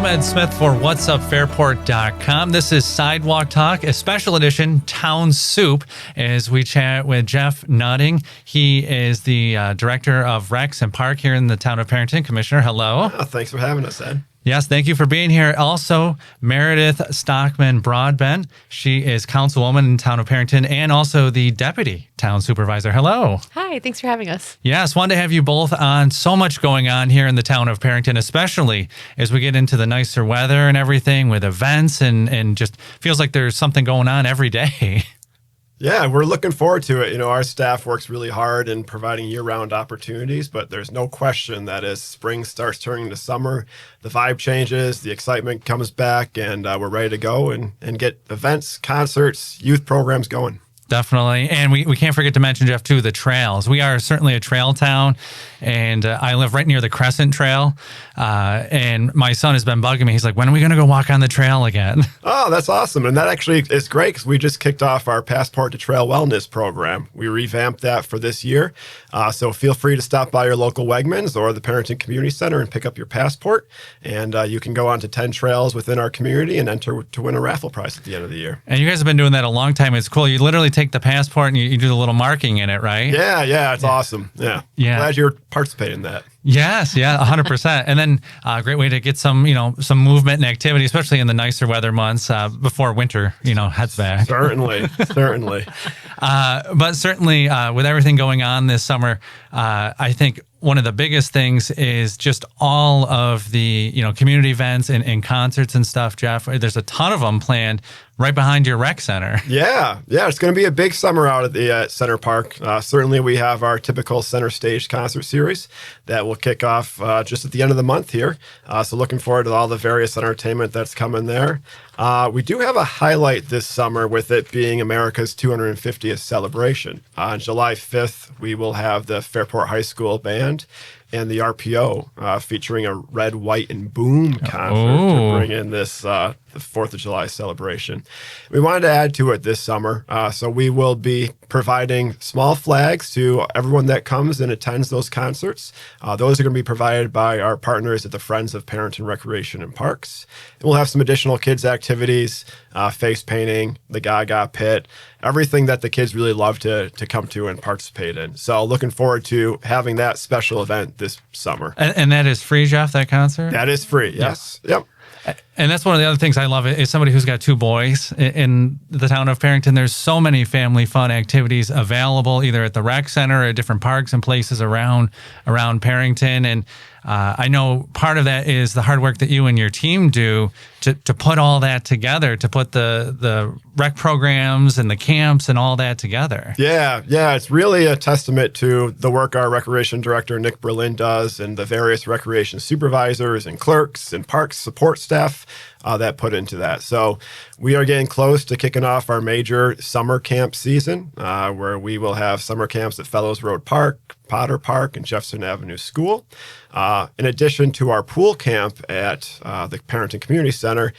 Ed Smith for whatsupfairport.com. This is Sidewalk Talk, a special edition Town Soup, as we chat with Jeff Nutting. He is the Director of Recs and Park here in the Town of Perinton. Commissioner, hello. Oh, thanks for having us, Ed. Yes, thank you for being here. Also, Meredith Stockman-Broadbent. She is Councilwoman in Town of Perinton and also the Deputy Town Supervisor. Hello. Hi, thanks for having us. Yes, wanted to have you both on. So much going on here in the Town of Perinton, especially as we get into the nicer weather and everything with events and just feels like there's something going on every day. Yeah, we're looking forward to it. You know, our staff works really hard in providing year-round opportunities, but there's no question that as spring starts turning to summer, the vibe changes, the excitement comes back, and we're ready to go and get events, concerts, youth programs going. Definitely. And we can't forget to mention, Jeff, too, the trails. We are certainly a trail town, and I live right near the Crescent Trail. And my son has been bugging me. He's like, when are we going to go walk on the trail again? Oh, that's awesome. And that actually is great because we just kicked off our Passport to Trail Wellness program. We revamped that for this year. So feel free to stop by your local Wegmans or the Perinton Community Center and pick up your passport. And you can go on to 10 trails within our community and enter to win a raffle prize at the end of the year. And you guys have been doing that a long time. It's cool. You literally take the passport and you do the little marking in it, right? Yeah, it's awesome. Yeah. Glad you're participating in that. Yes, 100%. And then a great way to get some movement and activity, especially in the nicer weather months before winter, heads back. Certainly. But certainly with everything going on this summer, I think one of the biggest things is just all of the, community events and concerts and stuff, Jeff. There's a ton of them planned right behind your rec center. Yeah. It's going to be a big summer out at the Center Park. Certainly we have our typical center stage concert series that will kick off just at the end of the month here. So looking forward to all the various entertainment that's coming there. We do have a highlight this summer with it being America's 250th celebration. On July 5th, we will have the Fairport High School Band and the RPO featuring a Red, White, and Boom concert to bring in this the 4th of July celebration. We wanted to add to it this summer, so we will be providing small flags to everyone that comes and attends those concerts. Those are going to be provided by our partners at the Friends of Perinton Recreation and Parks. And we'll have some additional kids activities, face painting, the Gaga Pit, everything that the kids really love to come to and participate in. So looking forward to having that special event this summer. And that is free, Jeff, that concert? That is free, yes. Yep. And that's one of the other things I love is somebody who's got two boys in the Town of Perinton. There's so many family fun activities available either at the rec center or at different parks and places around Perinton. And I know part of that is the hard work that you and your team do to put all that together, to put the rec programs and the camps and all that together. Yeah, it's really a testament to the work our recreation director, Nick Berlin, does and the various recreation supervisors and clerks and parks support staff that put into that. So we are getting close to kicking off our major summer camp season where we will have summer camps at Fellows Road Park, Potter Park, and Jefferson Avenue School. In addition to our pool camp at the Perinton Community Center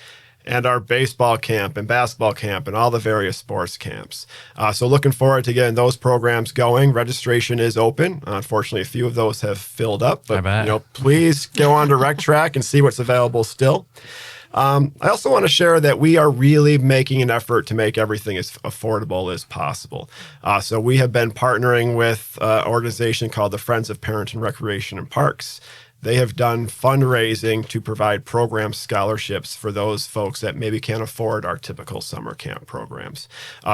and our baseball camp and basketball camp and all the various sports camps. So looking forward to getting those programs going. Registration is open. Unfortunately, a few of those have filled up, but please go on to Rec Track and see what's available still. I also want to share that we are really making an effort to make everything as affordable as possible. So we have been partnering with an organization called the Friends of Perinton Recreation and Parks. They have done fundraising to provide program scholarships for those folks that maybe can't afford our typical summer camp programs.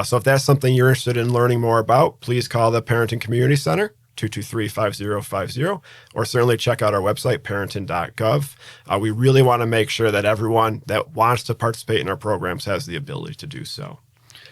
So if that's something you're interested in learning more about, please call the Perinton Community Center, 223-5050, or certainly check out our website, perinton.gov. We really want to make sure that everyone that wants to participate in our programs has the ability to do so.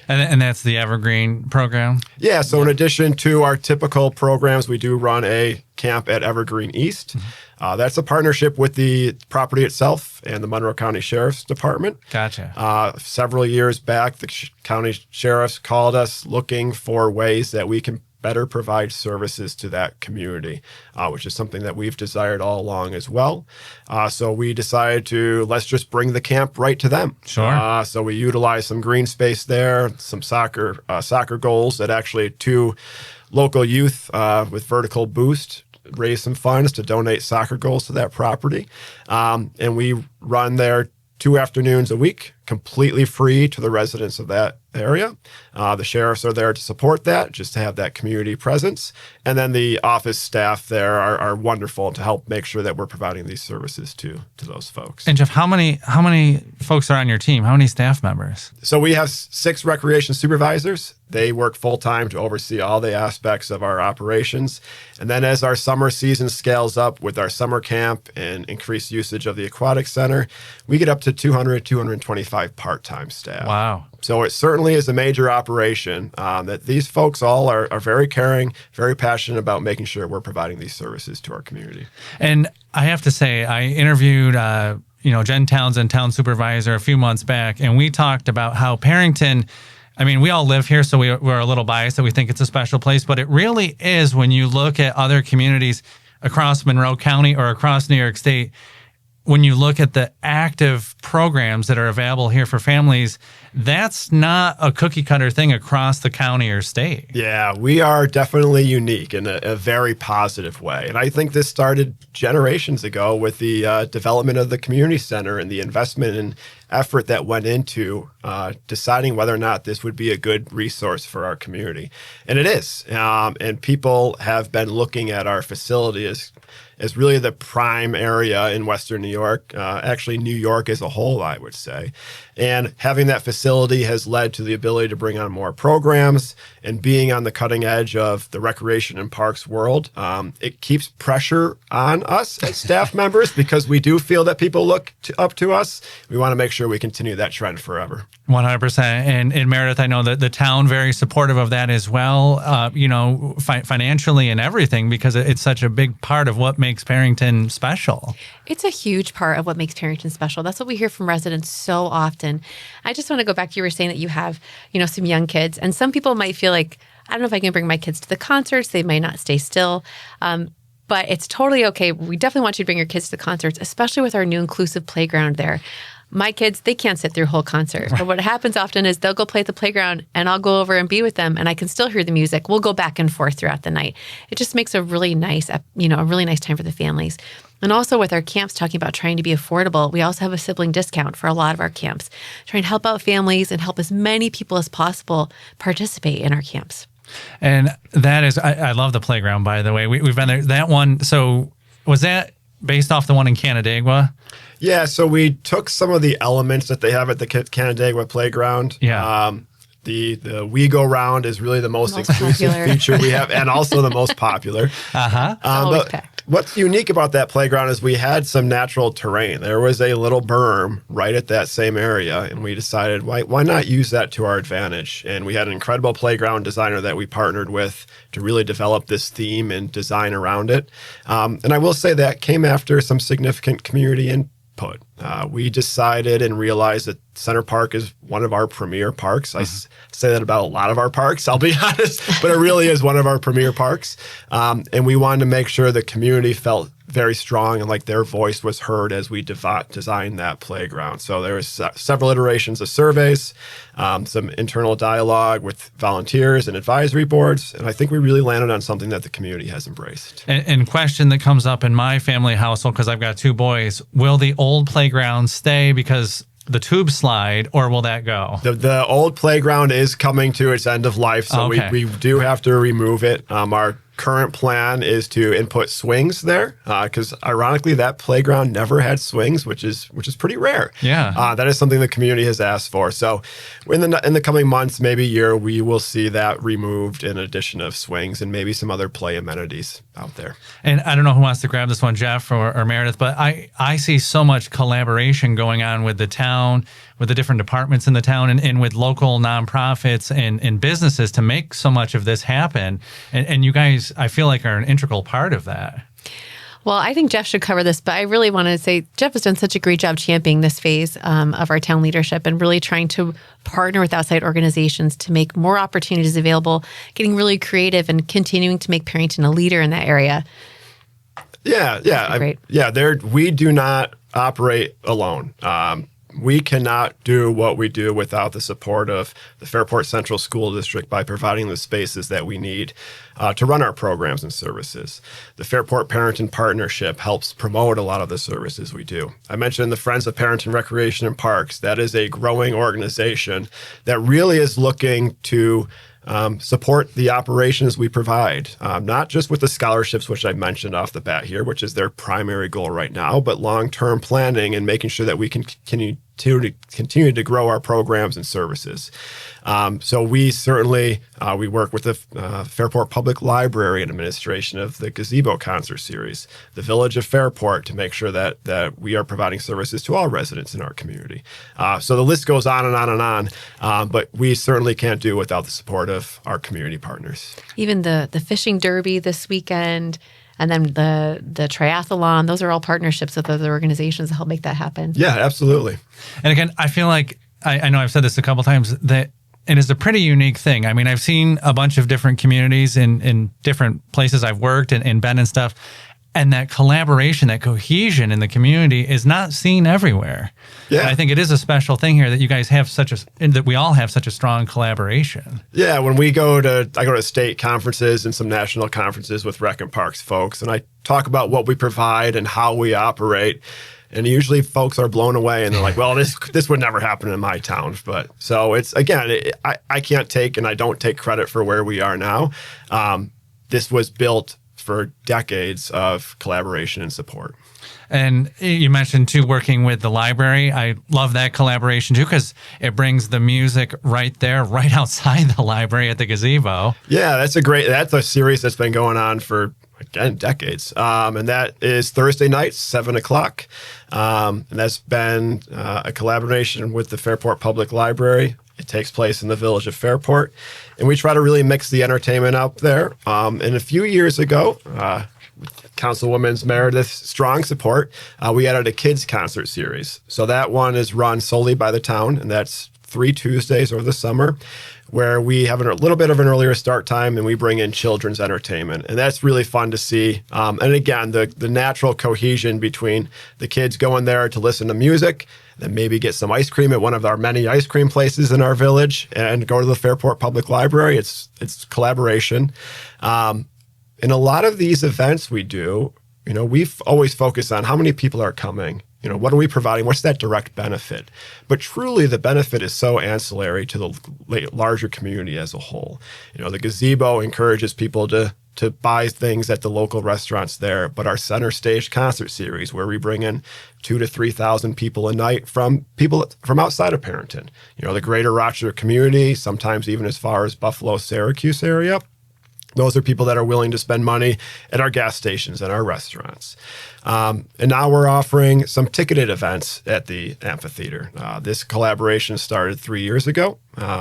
And that's the Evergreen program? Yeah, so in addition to our typical programs, we do run a camp at Evergreen East. That's a partnership with the property itself and the Monroe County Sheriff's Department. Gotcha. Several years back, the county sheriffs called us looking for ways that we can better provide services to that community, which is something that we've desired all along as well. So we decided let's just bring the camp right to them. Sure. So we utilized some green space there, some soccer goals that actually two local youth with Vertical Boost raise some funds to donate soccer goals to that property. And we run there 2 afternoons a week, completely free to the residents of that area. The sheriffs are there to support that, just to have that community presence. And then the office staff there are wonderful to help make sure that we're providing these services to those folks. And Jeff, how many folks are on your team? How many staff members? So we have 6 recreation supervisors. They work full-time to oversee all the aspects of our operations. And then as our summer season scales up with our summer camp and increased usage of the aquatic center, we get up to 200, 225 part-time staff. Wow. So it certainly is a major operation that these folks all are very caring, very passionate about making sure we're providing these services to our community. And I have to say, I interviewed Jen Townsend, town supervisor, a few months back, and we talked about how Perinton, I mean, we all live here, so we're a little biased that we think it's a special place, but it really is when you look at other communities across Monroe County or across New York State. When you look at the active programs that are available here for families, that's not a cookie cutter thing across the county or state. Yeah, we are definitely unique in a very positive way. And I think this started generations ago with the development of the community center and the investment and effort that went into deciding whether or not this would be a good resource for our community. And it is. And people have been looking at our facility as really the prime area in Western New York, actually New York as a whole, I would say. And having that facility has led to the ability to bring on more programs and being on the cutting edge of the recreation and parks world. It keeps pressure on us as staff members because we do feel that people look up to us. We want to make sure we continue that trend forever. 100%. And Meredith, I know that the town very supportive of that as well, financially and everything, because it's such a big part of what makes Perinton special. It's a huge part of what makes Perinton special. That's what we hear from residents so often. I just want to go back. You were saying that you have, some young kids, and some people might feel like, I don't know if I can bring my kids to the concerts. They might not stay still. But it's totally okay. We definitely want you to bring your kids to the concerts, especially with our new inclusive playground there. My kids, they can't sit through a whole concert. But what happens often is they'll go play at the playground and I'll go over and be with them and I can still hear the music. We'll go back and forth throughout the night. It just makes a really nice, a really nice time for the families. And also with our camps, talking about trying to be affordable, we also have a sibling discount for a lot of our camps, trying to help out families and help as many people as possible participate in our camps. And that is, I love the playground, by the way. We've been there. That one, so was that based off the one in Canandaigua? Yeah, so we took some of the elements that they have at the Canandaigua playground. Yeah. The We Go Round is really the most exclusive feature we have, and also the most popular. Always packed. What's unique about that playground is we had some natural terrain. There was a little berm right at that same area, and we decided, why not use that to our advantage? And we had an incredible playground designer that we partnered with to really develop this theme and design around it. And I will say that came after some significant community input. We decided and realized that Center Park is one of our premier parks. I say that about a lot of our parks, I'll be honest, but it really is one of our premier parks. And we wanted to make sure the community felt very strong and like their voice was heard as we designed that playground. So there was several iterations of surveys, some internal dialogue with volunteers and advisory boards, and I think we really landed on something that the community has embraced. And question that comes up in my family household, because I've got 2 boys, will the old playground stay because the tube slide, or will that go? The old playground is coming to its end of life, so we do have to remove it. Our current plan is to input swings there, because ironically, that playground never had swings, which is pretty rare. Yeah, that is something the community has asked for. So, in the coming months, maybe year, we will see that removed in addition of swings and maybe some other play amenities out there. And I don't know who wants to grab this one, Jeff or Meredith, but I see so much collaboration going on with the town, with the different departments in the town, and with local nonprofits and businesses to make so much of this happen. And you guys, I feel like, are an integral part of that. Well, I think Jeff should cover this, but I really want to say Jeff has done such a great job championing this phase of our town leadership and really trying to partner with outside organizations to make more opportunities available, getting really creative and continuing to make Perinton a leader in that area. Yeah. Great. We do not operate alone. we cannot do what we do without the support of the Fairport Central School District by providing the spaces that we need to run our programs and services. The Fairport Perinton Partnership helps promote a lot of the services we do. I mentioned the Friends of Perinton Recreation and Parks. That is a growing organization that really is looking to support the operations we provide, not just with the scholarships, which I mentioned off the bat here, which is their primary goal right now, but long-term planning and making sure that we can continue to grow our programs and services. So we certainly, we work with the Fairport Public Library and administration of the Gazebo Concert Series, the Village of Fairport, to make sure that we are providing services to all residents in our community. So the list goes on and on and on, but we certainly can't do without the support of our community partners. Even the fishing derby this weekend, and then the triathlon, those are all partnerships with other organizations to help make that happen. Yeah, absolutely. And again, I feel like, I know I've said this a couple times, that it is a pretty unique thing. I mean, I've seen a bunch of different communities in different places I've worked and been and stuff, and that collaboration, that cohesion in the community is not seen everywhere. Yeah. And I think it is a special thing here that you guys have that we all have such a strong collaboration. Yeah, when I go to state conferences and some national conferences with Rec and Parks folks, and I talk about what we provide and how we operate. And usually folks are blown away and they're like, well, this would never happen in my town. But so it's, again, I can't take, and I don't take credit for where we are now. This was built for decades of collaboration and support. And you mentioned, too, working with the library. I love that collaboration, too, because it brings the music right there, right outside the library at the gazebo. Yeah, that's a series that's been going on for, again, decades. And that is Thursday nights, 7 o'clock. And that's been a collaboration with the Fairport Public Library. It takes place in the Village of Fairport. And we try to really mix the entertainment up there. And a few years ago, Councilwoman's Meredith's strong support, we added a kids concert series. So that one is run solely by the town, and that's 3 Tuesdays over the summer, where we have a little bit of an earlier start time and we bring in children's entertainment. And that's really fun to see. And again, the natural cohesion between the kids going there to listen to music, then maybe get some ice cream at one of our many ice cream places in our village, and go to the Fairport Public Library. It's collaboration. In a lot of these events we do, we've always focused on how many people are coming. What are we providing? What's that direct benefit? But truly, the benefit is so ancillary to the larger community as a whole. The gazebo encourages people to buy things at the local restaurants there, but our center stage concert series, where we bring in 2,000 to 3,000 people a night from people from outside of Perinton, the greater Rochester community, sometimes even as far as Buffalo, Syracuse area. Those are people that are willing to spend money at our gas stations and our restaurants. And now we're offering some ticketed events at the amphitheater. This collaboration started 3 years ago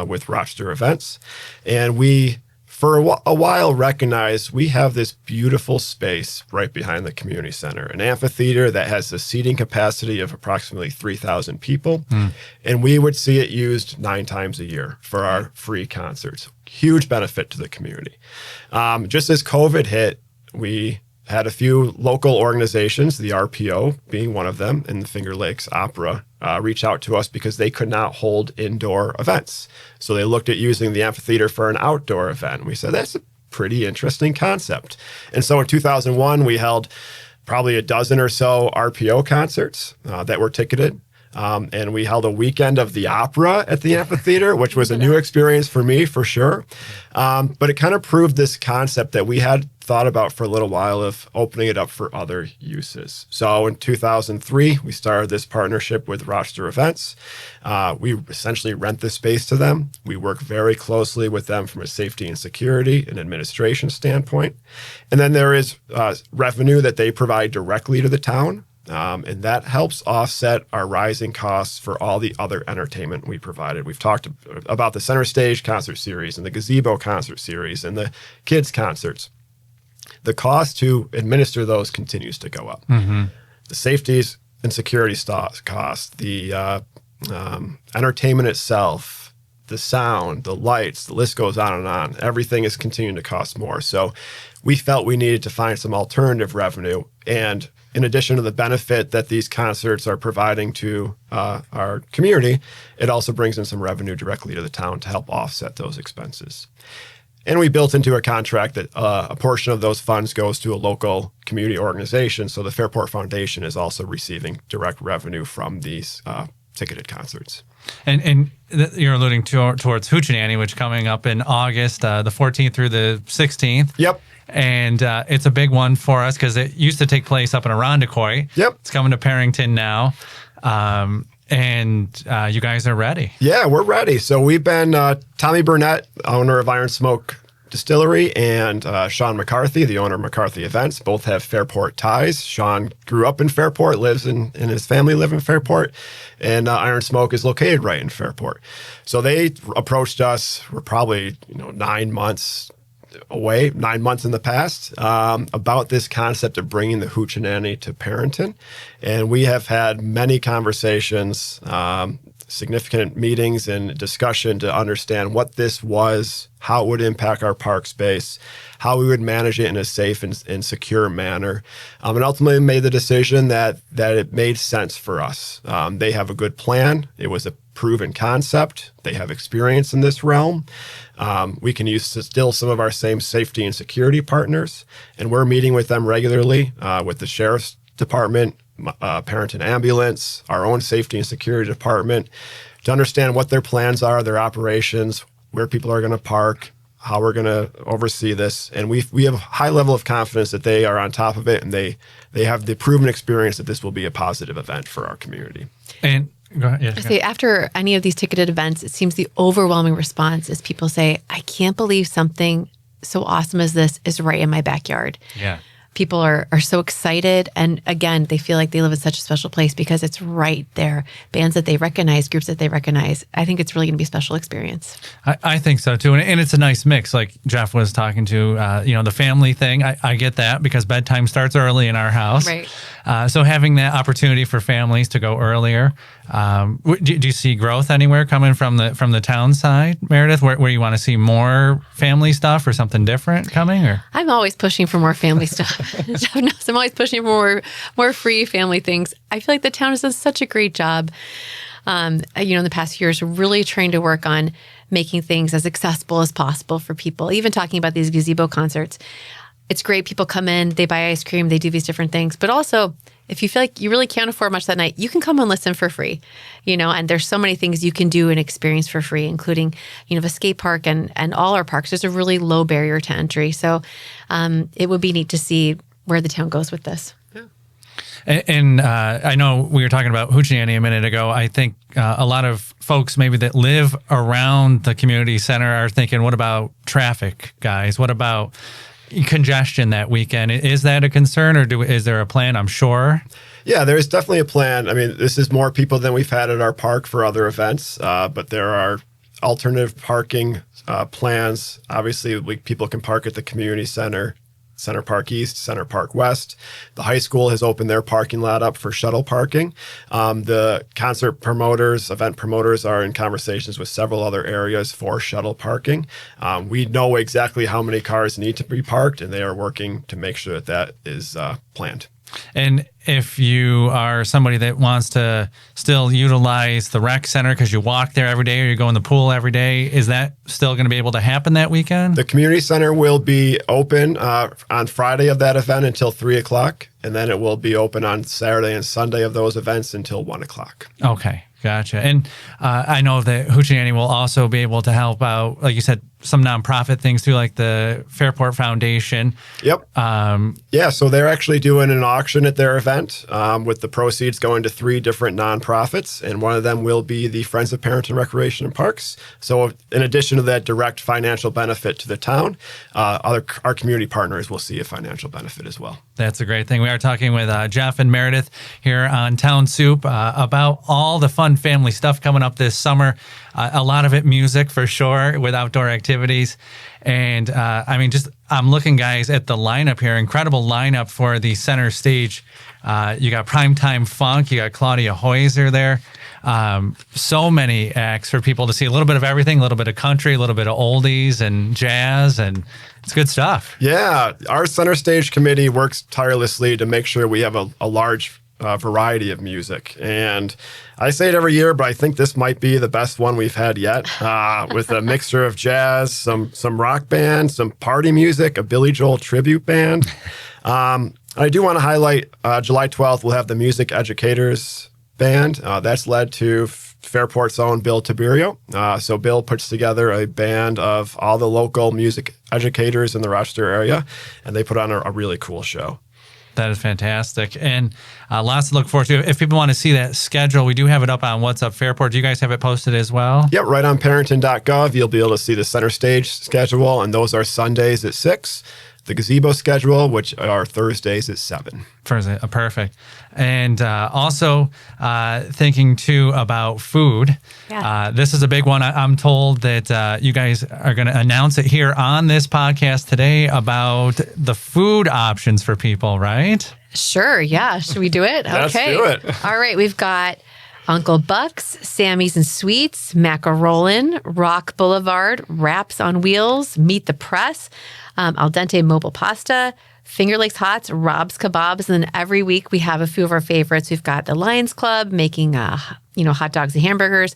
with Rochester Events. And we, for a while, recognized we have this beautiful space right behind the community center, an amphitheater that has a seating capacity of approximately 3,000 people. And we would see it used 9 times a year for our free concerts. Huge benefit to the community. Just as COVID hit, we had a few local organizations, the RPO being one of them, and the Finger Lakes Opera, reach out to us because they could not hold indoor events. So they looked at using the amphitheater for an outdoor event. We said, that's a pretty interesting concept. And so in 2001, we held probably a dozen or so RPO concerts that were ticketed. And we held a weekend of the opera at the amphitheater, which was a new experience for me, for sure. But it kind of proved this concept that we had thought about for a little while of opening it up for other uses. So in 2003, we started this partnership with Rochester Events. We essentially rent the space to them. We work very closely with them from a safety and security and administration standpoint. And then there is revenue that they provide directly to the town. And that helps offset our rising costs for all the other entertainment we provided. We've talked about the Center Stage concert series and the Gazebo concert series and the kids concerts. The cost to administer those continues to go up. Mm-hmm. The safeties and security costs, the entertainment itself, the sound, the lights, the list goes on and on. Everything is continuing to cost more. So we felt we needed to find some alternative revenue. And in addition to the benefit that these concerts are providing to our community, it also brings in some revenue directly to the town to help offset those expenses. And we built into a contract that a portion of those funds goes to a local community organization. So the Fairport Foundation is also receiving direct revenue from these ticketed concerts. And you're alluding towards Hoochie-Nanny, which coming up in August, the 14th through the 16th. Yep. And it's a big one for us because it used to take place up in Irondequoit. Yep. It's coming to Perinton now. And you guys are ready. Yeah, we're ready. So we've been Tommy Burnett, owner of Iron Smoke Distillery, and Sean McCarthy, the owner of McCarthy Events, both have Fairport ties. Sean grew up in Fairport, lives and his family live in Fairport, and Iron Smoke is located right in Fairport. So they approached us. We're probably 9 months away, 9 months in the past, about this concept of bringing the Hoochie-Nanny to Perinton. And we have had many conversations, significant meetings and discussion to understand what this was, how it would impact our park space, how we would manage it in a safe and secure manner, and ultimately made the decision that it made sense for us. They have a good plan. It was a proven concept. They have experience in this realm. We can use still some of our same safety and security partners, and we're meeting with them regularly with the Sheriff's Department, Perinton Ambulance, our own safety and security department, to understand what their plans are, their operations, where people are going to park, how we're going to oversee this. And we have a high level of confidence that they are on top of it, and they have the proven experience that this will be a positive event for our community. And go ahead. Yeah, I say after any of these ticketed events, it seems the overwhelming response is people say, I can't believe something so awesome as this is right in my backyard. Yeah. People are so excited. And again, they feel like they live in such a special place because it's right there. Bands that they recognize, groups that they recognize. I think it's really going to be a special experience. I think so too. And it's a nice mix. Like Jeff was talking to, the family thing. I get that because bedtime starts early in our house. Right. So having that opportunity for families to go earlier. Do you see growth anywhere coming from the town side, Meredith, where you want to see more family stuff or something different coming? Or I'm always pushing for more family stuff. Jeff knows I'm always pushing for more free family things. I feel like the town has done such a great job, in the past years, really trying to work on making things as accessible as possible for people. Even talking about these gazebo concerts. It's great. People come in, they buy ice cream, they do these different things. But also, if you feel like you really can't afford much that night, you can come and listen for free, and there's so many things you can do and experience for free, including, the skate park and all our parks. There's a really low barrier to entry. So it would be neat to see where the town goes with this. And I know we were talking about Hoochie-Nanny a minute ago. I think a lot of folks maybe that live around the community center are thinking, what about traffic, guys? What about congestion that weekend? Is that a concern, or is there a plan? I'm sure. Yeah, there is definitely a plan. I mean, this is more people than we've had at our park for other events, but there are alternative parking plans. Obviously, people can park at the community center, Center Park East, Center Park West. The high school has opened their parking lot up for shuttle parking. The concert promoters, event promoters are in conversations with several other areas for shuttle parking. We know exactly how many cars need to be parked, and they are working to make sure that is planned. And if you are somebody that wants to still utilize the rec center because you walk there every day or you go in the pool every day, is that still going to be able to happen that weekend? The community center will be open on Friday of that event until 3 o'clock, and then it will be open on Saturday and Sunday of those events until 1 o'clock. Okay, gotcha. And I know that Hoochie-Nanny will also be able to help out, like you said, some nonprofit things too, like the Fairport Foundation. Yep. So they're actually doing an auction at their event with the proceeds going to 3 different nonprofits, and one of them will be the Friends of Perinton Recreation and Parks. So in addition to that direct financial benefit to the town, our community partners will see a financial benefit as well. That's a great thing. We are talking with Jeff and Meredith here on Town Soup about all the fun family stuff coming up this summer. A lot of it music for sure, with outdoor activities. And I'm looking, guys, at the lineup here. Incredible lineup for the center stage. You got Primetime Funk. You got Claudia Hoyser there. So many acts for people to see. A little bit of everything, a little bit of country, a little bit of oldies and jazz, and it's good stuff. Yeah, our center stage committee works tirelessly to make sure we have a large variety of music. And I say it every year, but I think this might be the best one we've had yet, with a mixture of jazz, some rock band, some party music, a Billy Joel tribute band. I do want to highlight July 12th, we'll have the Music Educators Band. That's led to Fairport's own Bill Tiberio. So Bill puts together a band of all the local music educators in the Rochester area, and they put on a really cool show. That is fantastic. And lots to look forward to. If people want to see that schedule, we do have it up on What's Up Fairport. Do you guys have it posted as well? Yep, right on Perinton.gov, you'll be able to see the center stage schedule, and those are Sundays at 6. The gazebo schedule, which are Thursdays at 7. Perfect. And also thinking too about food. Yeah. This is a big one. I'm told that you guys are going to announce it here on this podcast today about the food options for people, right? Sure. Yeah. Should we do it? Let's Okay. do it. All right. We've got Uncle Buck's, Sammy's and Sweets, Macarolin, Rock Boulevard, Wraps on Wheels, Meet the Press, Al Dente Mobile Pasta, Finger Lakes Hots, Rob's Kebabs, and then every week we have a few of our favorites. We've got the Lions Club making, hot dogs and hamburgers.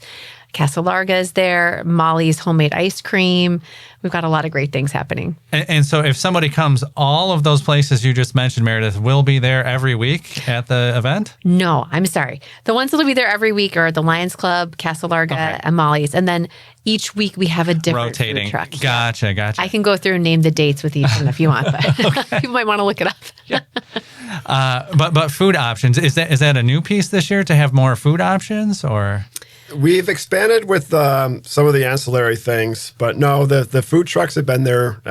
Casa Larga is there. Molly's homemade ice cream. We've got a lot of great things happening. And so if somebody comes, all of those places you just mentioned, Meredith, will be there every week at the event? No, I'm sorry. The ones that will be there every week are the Lions Club, Casa Larga, and Molly's. And then each week we have a different rotating food truck. Gotcha. I can go through and name the dates with each one if you want, but people might want to look it up. But food options, is that a new piece this year to have more food options, or? We've expanded with some of the ancillary things, but no, the food trucks have been there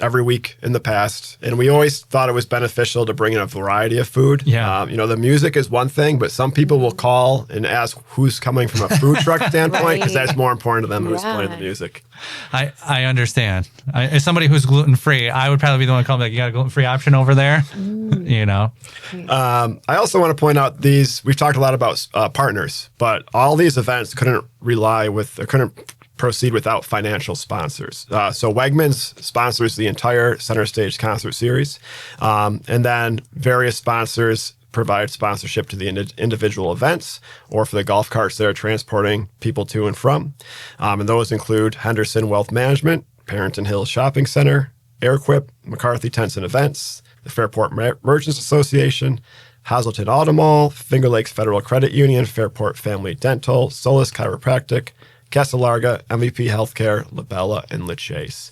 every week in the past, and we always thought it was beneficial to bring in a variety of food. Yeah. The music is one thing, but some people will call and ask who's coming from a food truck standpoint, because that's more important to them who's playing the music. I understand. As somebody who's gluten-free, I would probably be the one calling, like, you got a gluten-free option over there? I also want to point out we've talked a lot about partners, but all these events couldn't proceed without financial sponsors. So Wegmans sponsors the entire Center Stage concert series, and then various sponsors provide sponsorship to the individual events or for the golf carts that are transporting people to and from. And those include Henderson Wealth Management, Perinton Hills Shopping Center, Airquip, McCarthy Tents and Events, the Fairport Merchants Association, Hazleton Auto Mall, Finger Lakes Federal Credit Union, Fairport Family Dental, Solus Chiropractic, Casa Larga, MVP Healthcare, Labella, and LaChase.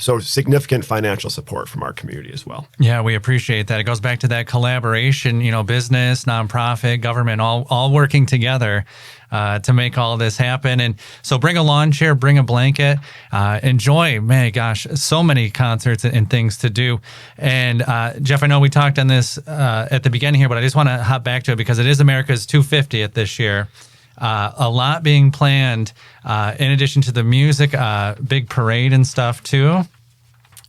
So significant financial support from our community as well. Yeah, we appreciate that. It goes back to that collaboration, business, nonprofit, government, all working together to make all this happen. And so bring a lawn chair, bring a blanket, enjoy, man, gosh, so many concerts and things to do. And Jeff, I know we talked on this at the beginning here, but I just want to hop back to it because it is America's 250th this year. A lot being planned in addition to the music, big parade and stuff too.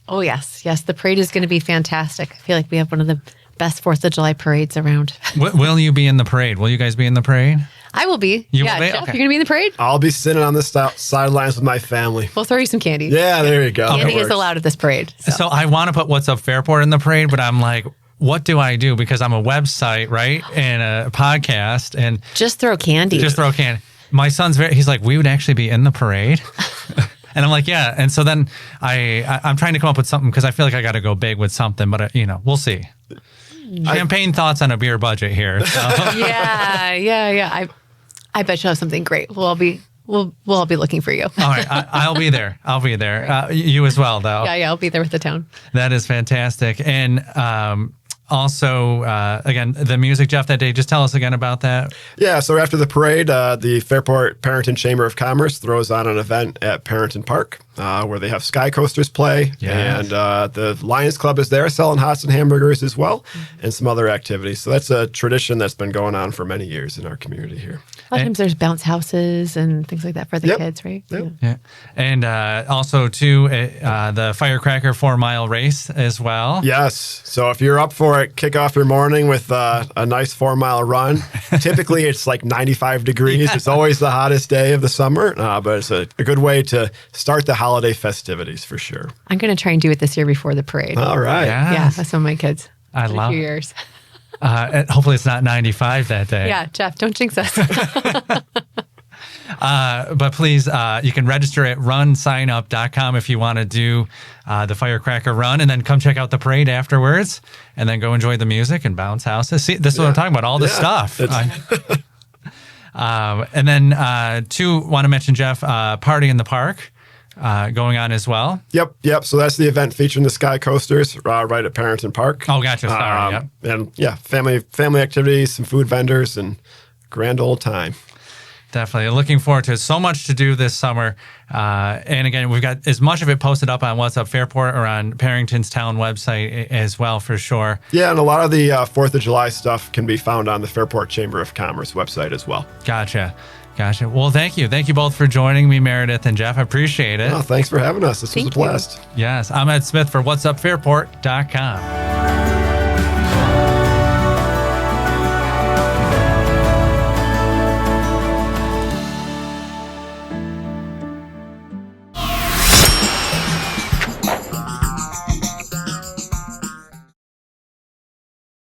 Oh, yes. Yes, the parade is going to be fantastic. I feel like we have one of the best 4th of July parades around. Will you be in the parade? Will you guys be in the parade? I will be. You yeah, will be? Jeff, Okay. you're going to be in the parade? I'll be sitting on the sidelines with my family. We'll throw you some candy. Yeah, there you go. Candy is allowed at this parade. So I want to put What's Up Fairport in the parade, but I'm like, what do I do? Because I'm a website, right? And a podcast, and just throw candy. My son's he's like, we would actually be in the parade. And I'm like, yeah. And so then I'm trying to come up with something because I feel like I got to go big with something, but we'll see. Champagne thoughts on a beer budget here. So. Yeah. I bet you'll have something great. We'll all be looking for you. All right. I'll be there. You as well, though. Yeah. I'll be there with the town. That is fantastic. And also, again, the music, Jeff, that day, just tell us again about that. Yeah, so after the parade, the Fairport Perinton Chamber of Commerce throws on an event at Perinton Park where they have Sky Coasters play. Yes. And the Lions Club is there selling hots and hamburgers as well, and some other activities. So that's a tradition that's been going on for many years in our community here. A lot of times there's bounce houses and things like that for the Yep. kids, right? Yep. Yeah. And also, too, the Firecracker 4-mile race as well. Yes. So if you're up for it, kick off your morning with a nice 4-mile run. Typically, it's like 95 degrees. It's always the hottest day of the summer, but it's a good way to start the holiday festivities for sure. I'm going to try and do it this year before the parade. All right. Yeah. Yeah, with some of my kids. I in love a few it. years. And hopefully it's not 95 that day. Yeah, Jeff, don't jinx us. But please, you can register at runsignup.com if you want to do the Firecracker run, and then come check out the parade afterwards, and then go enjoy the music and bounce houses. See, this is what I'm talking about, all this stuff. And then, two, want to mention, Jeff, Party in the Park going on as well. Yep. So that's the event featuring the Sky Coasters right at Perinton Park. Oh, gotcha. Sorry. Yep. And yeah, family activities, some food vendors, and grand old time. Definitely. Looking forward to it. So much to do this summer. And again, we've got as much of it posted up on What's Up Fairport or on Perinton's town website as well, for sure. Yeah, and a lot of the 4th of July stuff can be found on the Fairport Chamber of Commerce website as well. Gotcha. Well, thank you. Thank you both for joining me, Meredith and Jeff. I appreciate it. Oh, thanks for having us. This was a Thank you. blast. Yes. I'm Ed Smith for whatsupfairport.com.